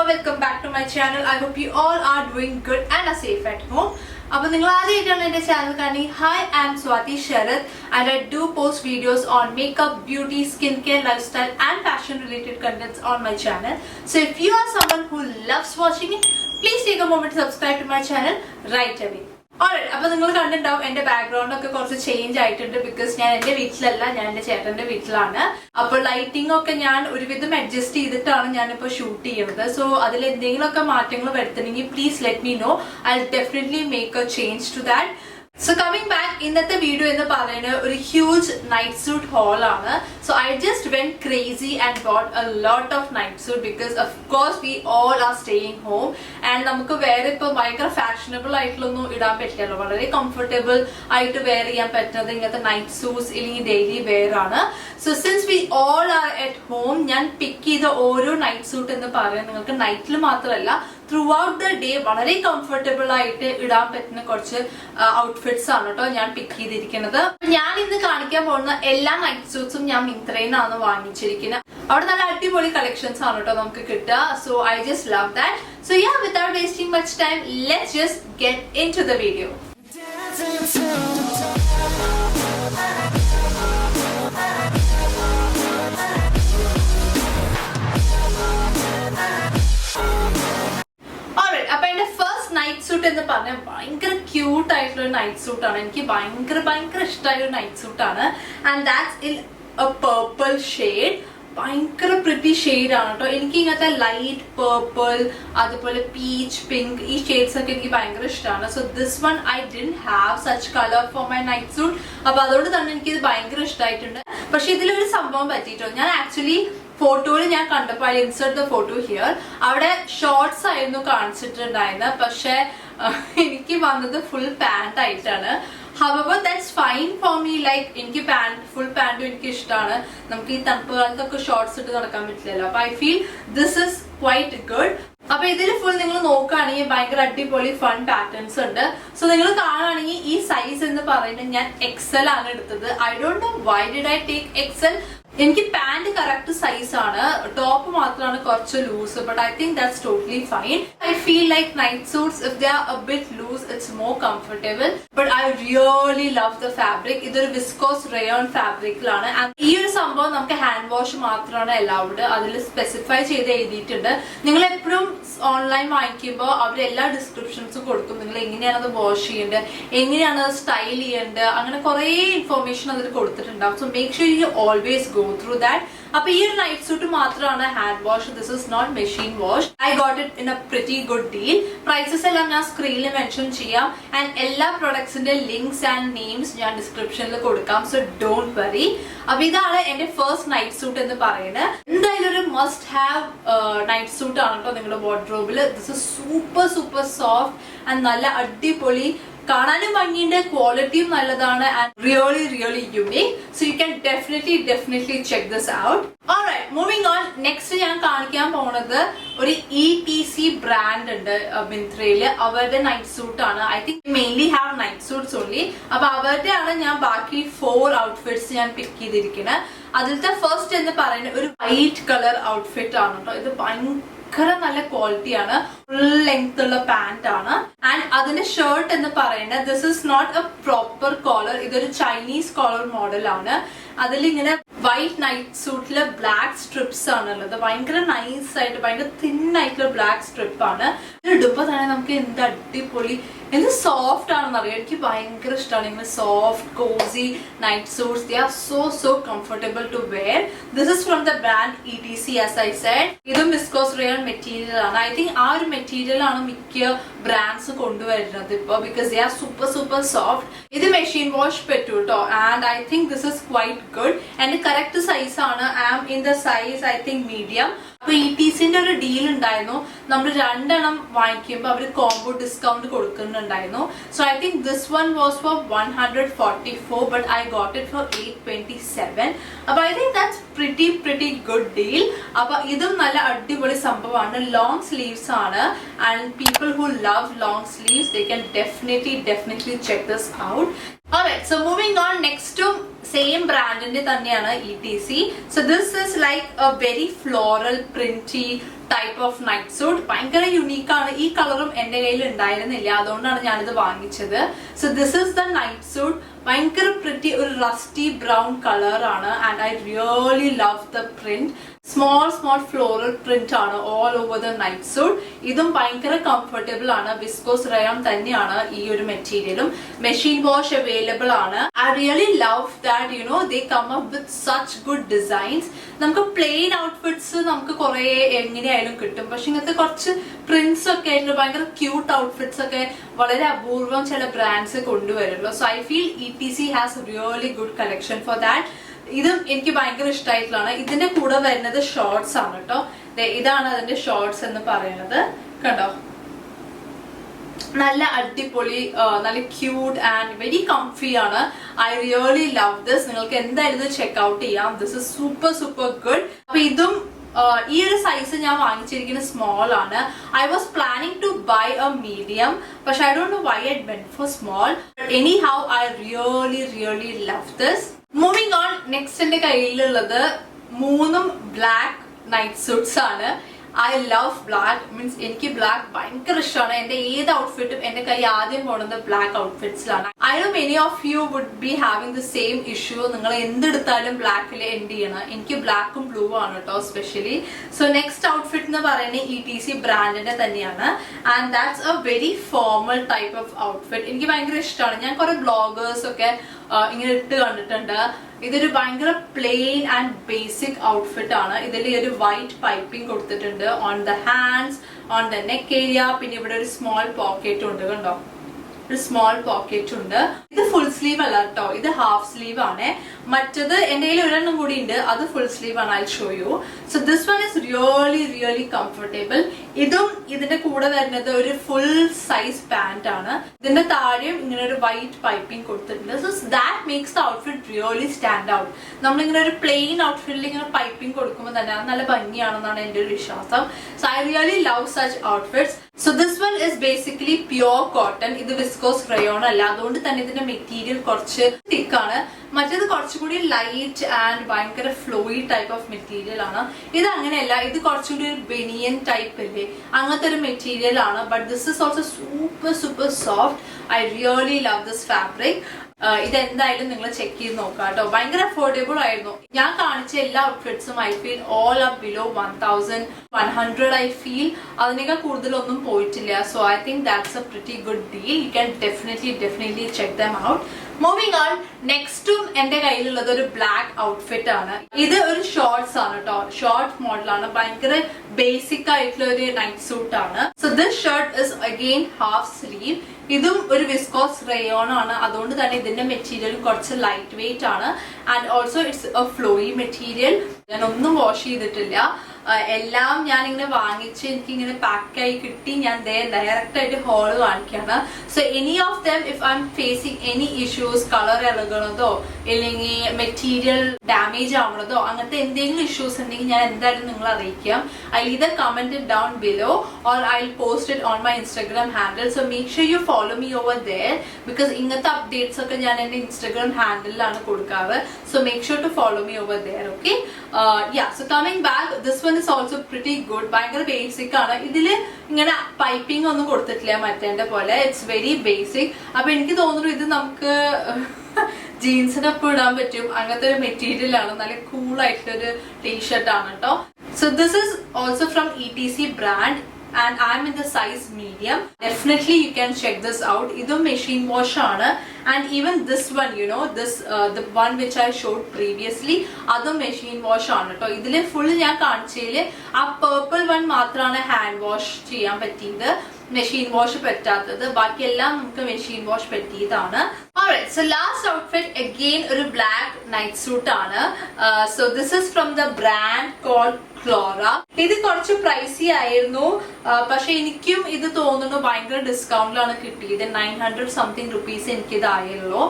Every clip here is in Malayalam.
welcome back to my channel. I hope you all are doing good and are safe at home. Hi, I am Swati Sharath and I do post videos on makeup, beauty, skincare, lifestyle and fashion related contents on my channel. So if you are someone who loves watching it, please take a moment to subscribe to my channel right away. Alright, അപ്പോൾ നിങ്ങൾ കണ്ടിട്ടുണ്ടാവും എൻ്റെ ബാക്ക്ഗ്രൗണ്ട് ഒക്കെ കുറച്ച് ചേഞ്ച് ആയിട്ടുണ്ട് ബിക്കോസ് ഞാൻ എൻ്റെ വീട്ടിലല്ല, ഞാൻ എൻ്റെ ചേട്ടൻ്റെ വീട്ടിലാണ്. അപ്പോൾ ലൈറ്റിംഗ് ഒക്കെ ഞാൻ ഒരുവിധം അഡ്ജസ്റ്റ് ചെയ്തിട്ടാണ് ഞാനിപ്പോൾ ഷൂട്ട് ചെയ്യുന്നത്. സോ അതിൽ എന്തെങ്കിലുമൊക്കെ മാറ്റങ്ങൾ വരുത്തണമെങ്കിൽ please let me know. I definitely make a change to that. So coming back, ഇന്നത്തെ വീഡിയോ എന്ന് പറയുന്നത് ഒരു ഹ്യൂജ് നൈറ്റ് സൂട്ട് ഹോൾ ആണ്. So I just went crazy and bought a lot of night suit because of course we all are staying home and നമുക്ക് വേറെ ഇപ്പോൾ ഭയങ്കര ഫാഷനബിൾ ആയിട്ടുള്ളൊന്നും ഇടാൻ പറ്റില്ലല്ലോ. വളരെ കംഫർട്ടബിൾ ആയിട്ട് വെയർ ചെയ്യാൻ പറ്റുന്നത് ഇങ്ങനത്തെ നൈറ്റ് സൂട്ട്സ് അല്ലെങ്കിൽ ഡെയിലി വെയർ ആണ്. So since we all are at home, ഞാൻ പിക്ക് ചെയ്ത ഓരോ നൈറ്റ് സൂട്ട് എന്ന് പറയുന്നത് നിങ്ങൾക്ക് നൈറ്റിൽ മാത്രമല്ല ത്രൂ ഔട്ട് ദ ഡേ വളരെ കംഫർട്ടബിൾ ആയിട്ട് ഇടാൻ പറ്റുന്ന കുറച്ച് ഔട്ട്ഫിറ്റ്സ് ആണ് കേട്ടോ ഞാൻ പിക്ക് ചെയ്തിരിക്കുന്നത്. ഞാൻ ഇന്ന് കാണിക്കാൻ പോകുന്ന എല്ലാ നൈറ്റ് സൂട്ട്സും ഞാൻ മിന്ത്രയിൽ നിന്നാണ് വാങ്ങിച്ചിരിക്കുന്നത്. അവിടെ നല്ല അടിപൊളി കളക്ഷൻസ് ആണ് കേട്ടോ നമുക്ക് കിട്ടുക. So I just love that. So yeah, without wasting much time, let's just get into the video. Night suit എന്ന് പറഞ്ഞാൽ ഭയങ്കര ക്യൂട്ട് ആയിട്ടുള്ള ഒരു നൈറ്റ് സൂട്ടാണ്. എനിക്ക് ഭയങ്കര ഇഷ്ടമായ ഒരു നൈറ്റ് സൂട്ടാണ്. And that's in a purple shade. ഭയങ്കര പ്രിറ്റി ഷെയ്ഡ് ആണ് കേട്ടോ. എനിക്ക് ഇങ്ങനത്തെ ലൈറ്റ് പേർപ്പിൾ, അതുപോലെ പീച്ച്, പിങ്ക് ഈ ഷെയ്ഡ്സ് ഒക്കെ എനിക്ക് ഭയങ്കര ഇഷ്ടമാണ്. So this one I didn't have such colour for my night suit. അപ്പൊ അതുകൊണ്ട് തന്നെ എനിക്കിത് ഭയങ്കര ഇഷ്ടമായിട്ടുണ്ട്. പക്ഷെ ഇതിലൊരു സംഭവം പറ്റിയിട്ടോ. ഞാൻ ആക്ച്വലി ഫോട്ടോയിൽ ഞാൻ കണ്ടപ്പോൾ I insert the photo here. അവിടെ ഷോർട്സ് ആയിരുന്നു കാണിച്ചിട്ടുണ്ടായിരുന്നത്. പക്ഷെ എനിക്ക് വന്നത് ഫുൾ പാന്റ് ആയിട്ടാണ്. However, that's fine for me. Like എനിക്ക് ഫുൾ പാന്റും എനിക്ക് ഇഷ്ടമാണ്. നമുക്ക് ഈ തണുപ്പ് കാലത്തൊക്കെ ഷോർട്സ് ഇട്ട് നടക്കാൻ പറ്റില്ലല്ലോ. അപ്പൊ I feel this is quite good. അപ്പൊ ഇതിൽ ഫുൾ നിങ്ങൾ നോക്കുകയാണെങ്കിൽ ഭയങ്കര അടിപൊളി ഫൺ പാറ്റേൺസ് ഉണ്ട്. സോ നിങ്ങൾ കാണുകയാണെങ്കിൽ ഈ സൈസ് എന്ന് പറയുന്നത് ഞാൻ എക്സൽ ആണ് എടുത്തത്. I don't know why did I take XL. എനിക്ക് പാന്റ് കറക്റ്റ് സൈസ് ആണ്, ടോപ്പ് മാത്രമാണ് കുറച്ച് loose. But I think that's totally fine. I feel like night suits if they are a bit loose it's more comfortable. But I really love the fabric. ഇതൊരു വിസ്കോസ് റയോൺ ഫാബ്രിക്കിലാണ്. ഈ ഒരു സംഭവം നമുക്ക് ഹാൻഡ് വാഷ് മാത്രമാണ് അലൗഡ്. അതിൽ സ്പെസിഫൈ ചെയ്ത് എഴുതിയിട്ടുണ്ട്. നിങ്ങൾ എപ്പോഴും ഓൺലൈൻ വാങ്ങിക്കുമ്പോൾ അവർ എല്ലാ ഡിസ്ക്രിപ്ഷൻസും കൊടുക്കും. നിങ്ങൾ എങ്ങനെയാണ് അത് വാഷ് ചെയ്യേണ്ടത്, എങ്ങനെയാണ് അത് സ്റ്റൈൽ ചെയ്യേണ്ടത്, അങ്ങനെ കുറെ ഇൻഫർമേഷൻ അതിൽ കൊടുത്തിട്ടുണ്ടാവും. So make sure you always go through that. അപ്പൊ ഈ ഒരു നൈറ്റ് സൂട്ട് മാത്രമാണ് hand wash. This is not machine wash. I got it in a pretty good deal. Prices എല്ലാം ഞാൻ സ്ക്രീനിൽ മെൻഷൻ ചെയ്യാം. ആൻഡ് എല്ലാ പ്രൊഡക്ട്സിന്റെ ലിങ്ക്സ് ആൻഡ് നെയിംസ് ഞാൻ ഡിസ്ക്രിപ്ഷനിൽ കൊടുക്കാം. So don't worry. അപ്പൊ ഇതാണ് എന്റെ ഫസ്റ്റ് നൈറ്റ് സൂട്ട് എന്ന് പറയുന്നത്. എന്തായാലും ഒരു മസ്റ്റ് ഹാവ് നൈറ്റ് സൂട്ട് ആണ് കേട്ടോ നിങ്ങളുടെ വാർഡ്രോബിൽ. This is super soft and നല്ല അടിപൊളി. കാണാനും ഭംഗിയുണ്ട്, ക്വാളിറ്റിയും നല്ലതാണ് and really unique. So you can definitely check this out. Alright, moving on. Next ഞാൻ കാണിക്കാൻ പോകുന്നത് ഒരു ETC ബ്രാൻഡ് ഉണ്ട് മിന്ത്രയില്. അവരുടെ നൈറ്റ് സൂട്ട് ആണ്. I think mainly have night suits only. അപ്പൊ അവരുടെ ആണ് ഞാൻ ബാക്കി 4 ഔട്ട്ഫിറ്റ്സ് ഞാൻ പിക്ക് ചെയ്തിരിക്കുന്നത്. അതിലത്തെ ഫസ്റ്റ് എന്ന് പറയുന്നത് ഒരു വൈറ്റ് കളർ ഔട്ട്ഫിറ്റ് ആണ് കേട്ടോ. ഇത് ഭയങ്കര നല്ല ക്വാളിറ്റിയാണ്. ഫുൾ ലെങ്ത് ഉള്ള പാന്റ് ആണ്. ആൻഡ് അതിന്റെ ഷർട്ട് എന്ന് പറയുന്നത് this is not a proper collar. ഇതൊരു ചൈനീസ് കോളർ മോഡൽ ആണ്. അതിലിങ്ങനെ വൈറ്റ് നൈറ്റ് സൂട്ടില് ബ്ലാക്ക് സ്ട്രിപ്സ് ആണുള്ളത്. ഭയങ്കര നൈസ് ആയിട്ട് ഭയങ്കര തിൻ ആയിട്ടുള്ള ബ്ലാക്ക് സ്ട്രിപ്പ് ആണ്. ഇടുമ്പോ തന്നെ നമുക്ക് എന്ത് അടിപൊളി, എന്ത് സോഫ്റ്റ് ആണെന്ന് അറിയാം. എനിക്ക് ഭയങ്കര ഇഷ്ടമാണ് ഇങ്ങനെ soft cosy night suits. They are so comfortable to wear. This is from the brand ETC as I said. ഇതും വിസ്കോസ് റയോൺ മെറ്റീരിയൽ ആണ്. ഐ തിങ്ക് ആ ഒരു മെറ്റീരിയൽ ആണ് മിക്ക ബ്രാൻഡ്സ് കൊണ്ടുവരുന്നത് ഇപ്പൊ because they are super soft. ഇത് മെഷീൻ വാഷ് പറ്റൂ കേട്ടോ. And I think this is quite good. എന്റെ കറക്റ്റ് സൈസ് ആണ്. I am in the size I think medium. അപ്പൊ ETCന്റെ ഒരു ഡീൽ ഉണ്ടായിരുന്നു. നമ്മൾ 2 എണ്ണം വാങ്ങിക്കുമ്പോൾ അവർ കോംബോ ഡിസ്കൗണ്ട് കൊടുക്കുന്നുണ്ടായിരുന്നു. So I think this one was for 144 but I got it for 827. അപ്പൊ I think that's pretty good deal. അപ്പൊ ഇതും നല്ല അടിപൊളി സംഭവമാണ്. ലോങ് സ്ലീവ്സ് ആണ്. And people who love long sleeves they can definitely check this out. Alright, so moving on, next to same brand inde thaneyana ETC. So this is like a very floral, printy, type of night suit. ഭയങ്കര യുണീക്കാണ്. ഈ കളറും എന്റെ കയ്യിൽ ഉണ്ടായിരുന്നില്ല, അതുകൊണ്ടാണ് ഞാനിത് വാങ്ങിച്ചത്. So this is the night suit. ഭയങ്കര പ്രിറ്റി, ഒരു റസ്റ്റി ബ്രൗൺ കളർ ആണ്. And I really love the print. Small floral print ആണ് all over the night suit. ഇതും ഭയങ്കര കംഫർട്ടബിൾ ആണ്. വിസ്കോസ് റയോൺ തന്നെയാണ് ഈ ഒരു മെറ്റീരിയലും. മെഷീൻ വാഷ് അവൈലബിൾ ആണ്. I really love that they come up with such good designs. നമുക്ക് പ്ലെയിൻ ഔട്ട്ഫിറ്റ്സ് നമുക്ക് കുറെ എങ്ങനെയായാലും കിട്ടും, പക്ഷെ ഇങ്ങനത്തെ കുറച്ച് പ്രിന്റ്സ് ഒക്കെ ആയിട്ടുള്ള ഭയങ്കര ക്യൂട്ട് ഔട്ട്ഫിറ്റ്സ് ഒക്കെ വളരെ അപൂർവം ചില ബ്രാൻഡ്സ് കൊണ്ടുവരുമല്ലോ. So I feel ETC has really good collection for that. ഇതും എനിക്ക് ഭയങ്കര ഇഷ്ടമായിട്ടുള്ളതാണ്. ഇതിന്റെ കൂടെ വരുന്നത് ഷോർട്സ് ആണ് കേട്ടോ. ഇതാണ് അതിന്റെ ഷോർട്സ് എന്ന് പറയുന്നത്. കണ്ടോ, നല്ല അടിപൊളി, നല്ല ക്യൂട്ട് ആൻഡ് വെരി കംഫി ആണ്. I really love this. നിങ്ങൾക്ക് എന്തായാലും ഇത് ചെക്ക് ഔട്ട് ചെയ്യാം. This is super good. അപ്പൊ ഇതും ഈ ഒരു സൈസ് ഞാൻ വാങ്ങിച്ചിരിക്കുന്ന സ്മോൾ ആണ്. I was planning to buy a medium, പക്ഷെ I don't know why I went for small. Anyhow I really love this. Moving on, next എന്റെ കയ്യിലുള്ളത് 3 ബ്ലാക്ക് നൈറ്റ് സൂട്ട്സ് ആണ്. I love black. മീൻസ് എനിക്ക് ബ്ലാക്ക് ഭയങ്കര ഇഷ്ടമാണ്. എന്റെ ഏത് ഔട്ട്ഫിറ്റും എന്റെ കൈ ആദ്യം പോകുന്നത് ബ്ലാക്ക് ഔട്ട്ഫിറ്റ്സിലാണ്. I know many of you would be having the same issue. നിങ്ങൾ എന്തെടുത്താലും ബ്ലാക്കിൽ എൻഡ് ചെയ്യണം. എനിക്ക് ബ്ലാക്കും ബ്ലൂ ആണ് കേട്ടോ സ്പെഷ്യലി. സോ നെക്സ്റ്റ് ഔട്ട്ഫിറ്റ് എന്ന് പറയുന്നത് ETC ബ്രാൻഡിന്റെ തന്നെയാണ്. And that's A very formal type of outfit. എനിക്ക് ഭയങ്കര ഇഷ്ടമാണ്. ഞാൻ കുറെ ബ്ലോഗേഴ്സ് ഒക്കെ ഇങ്ങനെ ഇട്ട് കണ്ടിട്ടുണ്ട്. ഇതൊരു ഭയങ്കര പ്ലെയിൻ ആൻഡ് ബേസിക് ഔട്ട്ഫിറ്റ് ആണ്. ഇതിൽ ഒരു വൈറ്റ് പൈപ്പിംഗ് കൊടുത്തിട്ടുണ്ട് on the hands, on the neck area. പിന്നെ ഇവിടെ ഒരു സ്മോൾ പോക്കറ്റ് ഉണ്ട്. കണ്ടോ, ഒരു സ്മോൾ പോക്കറ്റ് ഉണ്ട്. ഇത് ഫുൾ സ്ലീവ് അല്ല കേട്ടോ, ഇത് ഹാഫ് സ്ലീവ് ആണ്. മറ്റത് എന്റെ കയ്യിൽ ഒരെണ്ണം കൂടി ഉണ്ട്, അത് ഫുൾ സ്ലീവ് ആണ്. I show you. So this one is really comfortable. ഇതും ഇതിന്റെ കൂടെ വരുന്നത് ഒരു ഫുൾ സൈസ് പാന്റ് ആണ്. ഇതിന്റെ താഴെയും ഇങ്ങനെ ഒരു വൈറ്റ് പൈപ്പിംഗ് കൊടുത്തിട്ടുണ്ട്. So that makes the outfit really stand out. നമ്മളിങ്ങനെ ഒരു പ്ലെയിൻ ഔട്ട്ഫിറ്റിൽ ഇങ്ങനെ പൈപ്പിംഗ് കൊടുക്കുമ്പോൾ തന്നെ അത് നല്ല ഭംഗിയാണെന്നാണ് എന്റെ ഒരു വിശ്വാസം. So I really love such outfits. So this one is basically pure cotton. ഇത് വിസ്കോസ് റയോൺ അല്ല, അതുകൊണ്ട് തന്നെ ഇതിന്റെ മെറ്റീരിയൽ കുറച്ച് തിക്കാണ്. മറ്റേത് കുറച്ചുകൂടി ലൈറ്റ് ആൻഡ് ഭയങ്കര ഫ്ലോയി ടൈപ്പ് ഓഫ് മെറ്റീരിയൽ ആണ്. ഇത് അങ്ങനെയല്ല, ഇത് കുറച്ചുകൂടി ഒരു ബെനിയൻ ടൈപ്പ് അല്ലേ, അങ്ങനത്തെ ഒരു മെറ്റീരിയൽ ആണ്. But this is also super soft. I really love this fabric. ഇതെന്തായാലും നിങ്ങൾ ചെക്ക് ചെയ്ത് നോക്കാം കേട്ടോ. ഭയങ്കര അഫോർഡബിൾ ആയിരുന്നു. ഞാൻ കാണിച്ച എല്ലാ ഔട്ട്ഫിറ്റ്സും I feel all are below 1100. I feel അതിനേക്കാൾ കൂടുതലൊന്നും പോയിട്ടില്ല. So I think that's a pretty good deal. You can definitely check them out. Moving on, നെക്സ്റ്റും എന്റെ കയ്യിലുള്ളത് ഒരു ബ്ലാക്ക് ഔട്ട്ഫിറ്റ് ആണ്. ഇത് ഒരു ഷോർട്സ് ആണ് കേട്ടോ, ഷോർട്ട് മോഡലാണ്. ഭയങ്കര ബേസിക് ആയിട്ടുള്ള ഒരു നൈറ്റ് സൂട്ട് ആണ്. So this shirt is again half sleeve. ഇതും ഒരു വിസ്കോസ് റയോൺ ആണ്, അതുകൊണ്ട് തന്നെ ഇതിന്റെ മെറ്റീരിയൽ കുറച്ച് ലൈറ്റ് വെയിറ്റ് ആണ്. And also it's A flowy material. ഞാൻ ഒന്നും വാഷ് ചെയ്തിട്ടില്ല. എല്ലാം ഞാൻ ഇങ്ങനെ വാങ്ങിച്ച് എനിക്കിങ്ങനെ പാക്കായി കിട്ടി. ഞാൻ ഡയറക്റ്റ് ആയിട്ട് ഹോള് കാണിക്കാണ്. So any of them if I am facing any issues, colour ഇളകണതോ അല്ലെങ്കിൽ മെറ്റീരിയൽ ഡാമേജ് ആവണതോ അങ്ങനത്തെ എന്തെങ്കിലും ഇഷ്യൂസ് ഉണ്ടെങ്കിൽ ഞാൻ എന്തായാലും നിങ്ങളെ അറിയിക്കാം. I either comment it down below or I'll post it on my Instagram handle. So make sure you follow me over there because ഇങ്ങനത്തെ അപ്ഡേറ്റ്സ് ഒക്കെ ഞാൻ എന്റെ ഇൻസ്റ്റാഗ്രാം ഹാൻഡിലാണ് കൊടുക്കാറ്. So make sure to follow me over there. Okay. Yeah. So coming back, this one is also pretty good. ഭയങ്കര ബേസിക് ആണ്. ഇതില് ഇങ്ങനെ പൈപ്പിംഗ് ഒന്നും കൊടുത്തിട്ടില്ല മറ്റേന്റെ പോലെ. It's very basic. അപ്പൊ എനിക്ക് തോന്നുന്നു ഇത് നമുക്ക് ജീൻസിനൊപ്പം ഇടാൻ പറ്റും. അങ്ങനത്തെ ഒരു മെറ്റീരിയൽ ആണ്. നല്ല കൂൾ ആയിട്ടുള്ളൊരു ടീഷർട്ട് ആണ് കേട്ടോ. So this is also from ETC brand and I'm in the size medium. Definitely you can check this out. Idum machine wash aanu and even this one, this the one which I showed previously, adum machine wash aanu to. Idile full njan kaanichile aa purple one maatrana hand wash cheyan pattiyது, machine wash പറ്റാത്തത്. ബാക്കി എല്ലാം നമുക്ക് മെഷീൻ വാഷ് പറ്റിയതാണ്. Alright, so last outfit again ഒരു black night suit ആണ്. So this is from the brand called Clora. ഇത് കുറച്ച് പ്രൈസി ആയിരുന്നു, പക്ഷെ എനിക്കും ഇത് തോന്നുന്നു ഭയങ്കര ഡിസ്കൗണ്ടിലാണ് കിട്ടിയത്. 900 something rupees എനിക്ക് ഇതായുള്ളൂ.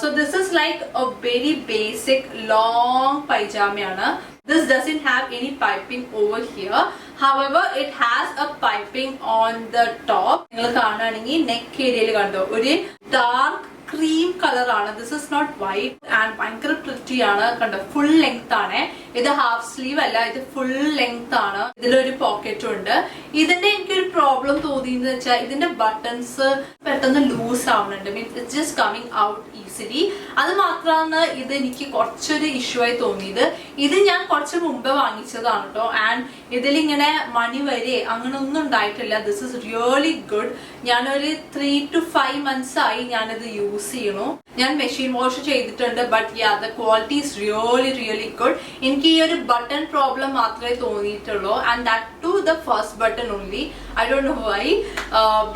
So this is like a very basic long പൈജാമയാണ്. This doesn't have any piping over here. However, it has a piping on the top. നിങ്ങൾ കാണുകയാണെങ്കിൽ നെക്ക് ഏരിയയിൽ കണ്ടോ ഒരു ഡാർക്ക് ക്രീം കളർ ആണ്. This is not white and ഭയങ്കര പ്രിറ്റി ആണ്. കണ്ടോ, ഫുൾ ലെങ്ത് ആണ്. ഇത് ഹാഫ് സ്ലീവ് അല്ല, ഇത് ഫുൾ ലെങ്ത് ആണ്. ഇതിലൊരു പോക്കറ്റും ഉണ്ട്. ഇതിന്റെ എനിക്കൊരു പ്രോബ്ലം തോന്നിയെന്ന് വെച്ചാൽ ഇതിന്റെ ബട്ടൺസ് പെട്ടെന്ന് ലൂസ് ആവുന്നുണ്ട്. Means it's just coming out easily. അത് മാത്രമാണ് ഇത് എനിക്ക് കുറച്ചൊരു ഇഷ്യൂ ആയി തോന്നിയത്. ഇത് ഞാൻ കുറച്ച് മുമ്പ് വാങ്ങിച്ചതാണ് കേട്ടോ. ആൻഡ് ഇതിലിങ്ങനെ മണി വരെ അങ്ങനെ ഒന്നും ഉണ്ടായിട്ടില്ല. This is really good. ഞാനൊരു 3 to 5 months ആയി ഞാനിത് യൂസ് ചെയ്യണു. ഞാൻ മെഷീൻ വാഷ് ചെയ്തിട്ടുണ്ട്. But the quality is really good. എനിക്ക് ഈ ഒരു ബട്ടൺ പ്രോബ്ലം മാത്രമേ തോന്നിയിട്ടുള്ളൂ. And that too the first button only. I don't know why.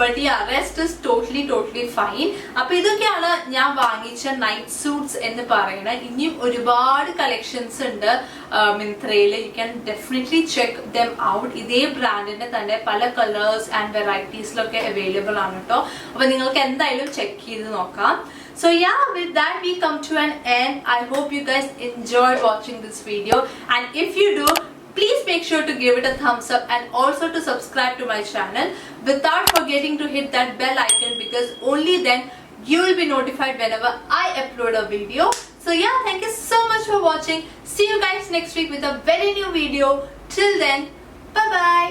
But rest is totally fine. അപ്പൊ ഇതൊക്കെയാണ് ഞാൻ വാങ്ങിച്ച നൈറ്റ് സൂട്ട്സ് എന്ന് പറയുന്നത്. ഇനിയും ഒരുപാട് കളക്ഷൻസ് ഉണ്ട് മിന്ത്രയിൽ. U can definitely check them out. ഇതേ ബ്രാൻഡിന്റെ തന്നെ പല കളേഴ്സ് ആൻഡ് വെറൈറ്റീസിലൊക്കെ അവൈലബിൾ ആണ് കേട്ടോ. അപ്പൊ നിങ്ങൾക്ക് എന്തായാലും ചെക്ക് ചെയ്ത് നോക്കാം. So yeah, with that we come to an end. I hope you guys enjoyed watching this video, and if you do, please make sure to give it a thumbs up and also to subscribe to my channel without forgetting to hit that bell icon, because only then you will be notified whenever I upload a video. So yeah, thank you so much for watching. See you guys next week with a very new video. Till then, bye bye.